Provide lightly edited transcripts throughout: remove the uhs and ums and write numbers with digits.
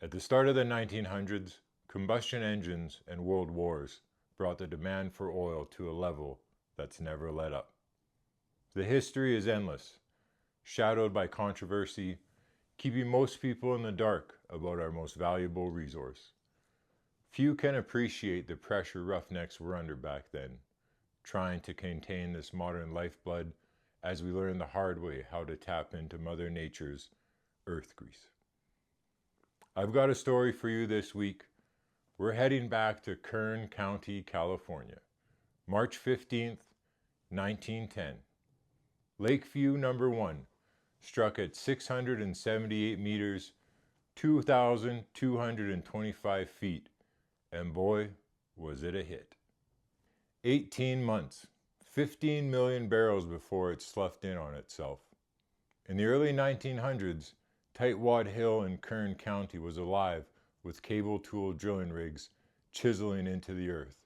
At the start of the 1900s, combustion engines and world wars brought the demand for oil to a level that's never let up. The history is endless, shadowed by controversy, keeping most people in the dark about our most valuable resource. Few can appreciate the pressure roughnecks were under back then, trying to contain this modern lifeblood as we learn the hard way how to tap into Mother Nature's earth grease. I've got a story for you this week. We're heading back to Kern County, California, March 15th, 1910. Lakeview number 1 struck at 678 meters, 2,225 feet, and boy, was it a hit. 18 months, 15 million barrels before it sloughed in on itself. In the early 1900s, Tightwad Hill in Kern County was alive with cable tool drilling rigs chiseling into the earth.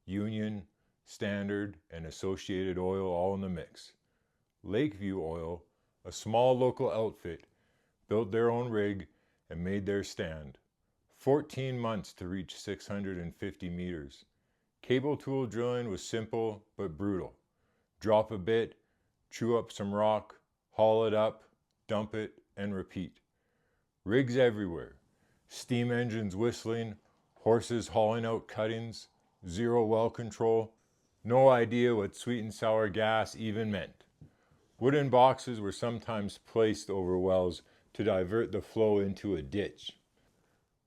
Union, Standard, and Associated Oil all in the mix. Lakeview Oil, a small local outfit, built their own rig and made their stand. 14 months to reach 650 meters. Cable tool drilling was simple but brutal. Drop a bit, chew up some rock, haul it up, dump it, and repeat. Rigs everywhere. Steam engines whistling, horses hauling out cuttings, zero well control, no idea what sweet and sour gas even meant. Wooden boxes were sometimes placed over wells to divert the flow into a ditch.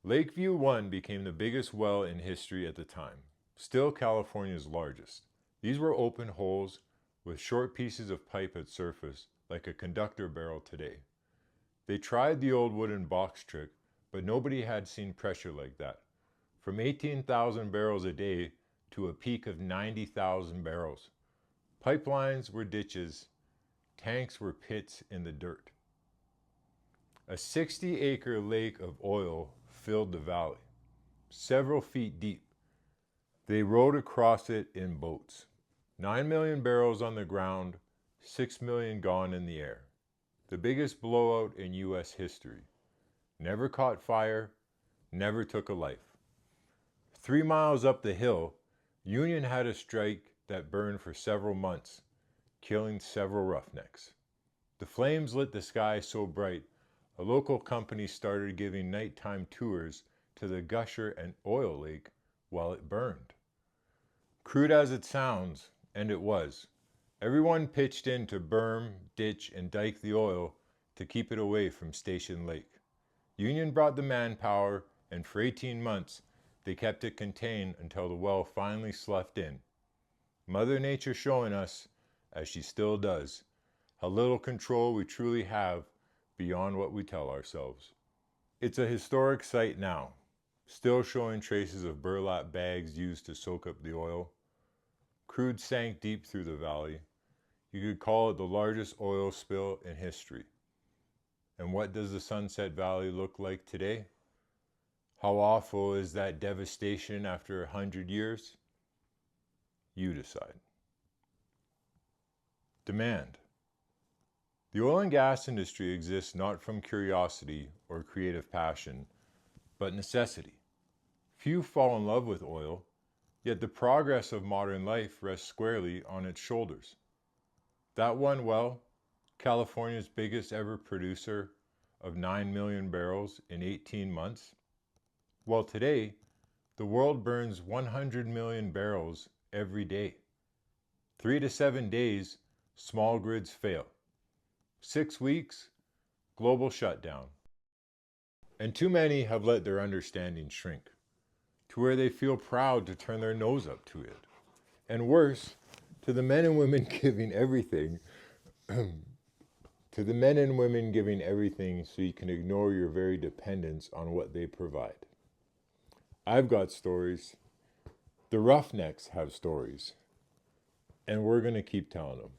Lakeview 1 became the biggest well in history at the time, still California's largest. These were open holes with short pieces of pipe at surface, like a conductor barrel today. They tried the old wooden box trick, but nobody had seen pressure like that. From 18,000 barrels a day to a peak of 90,000 barrels. Pipelines were ditches, tanks were pits in the dirt. A 60-acre lake of oil filled the valley, several feet deep. They rowed across it in boats. 9 million barrels on the ground, 6 million gone in the air. The biggest blowout in U.S. history. Never caught fire, never took a life. 3 miles up the hill, Union had a strike that burned for several months, killing several roughnecks. The flames lit the sky so bright, a local company started giving nighttime tours to the Gusher and oil lake while it burned. Crude as it sounds, and it was, everyone pitched in to berm, ditch, and dike the oil to keep it away from Station Lake. Union brought the manpower, and for 18 months, they kept it contained until the well finally sloughed in. Mother Nature showing us, as she still does, how little control we truly have beyond what we tell ourselves. It's a historic site now, still showing traces of burlap bags used to soak up the oil. Crude sank deep through the valley. You could call it the largest oil spill in history. And what does the Sunset Valley look like today? How awful is that devastation after 100 years? You decide. Demand. The oil and gas industry exists not from curiosity or creative passion, but necessity. Few fall in love with oil, yet the progress of modern life rests squarely on its shoulders. That one well, California's biggest ever producer of 9 million barrels in 18 months, well, today, the world burns 100 million barrels every day. 3 to 7 days, small grids fail. 6 weeks, global shutdown. And too many have let their understanding shrink, to where they feel proud to turn their nose up to it. And worse, to the men and women giving everything, so you can ignore your very dependence on what they provide. I've got stories. The Ruffnecks have stories. And we're going to keep telling them.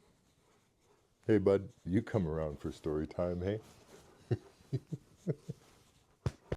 Hey, bud, you come around for story time, hey?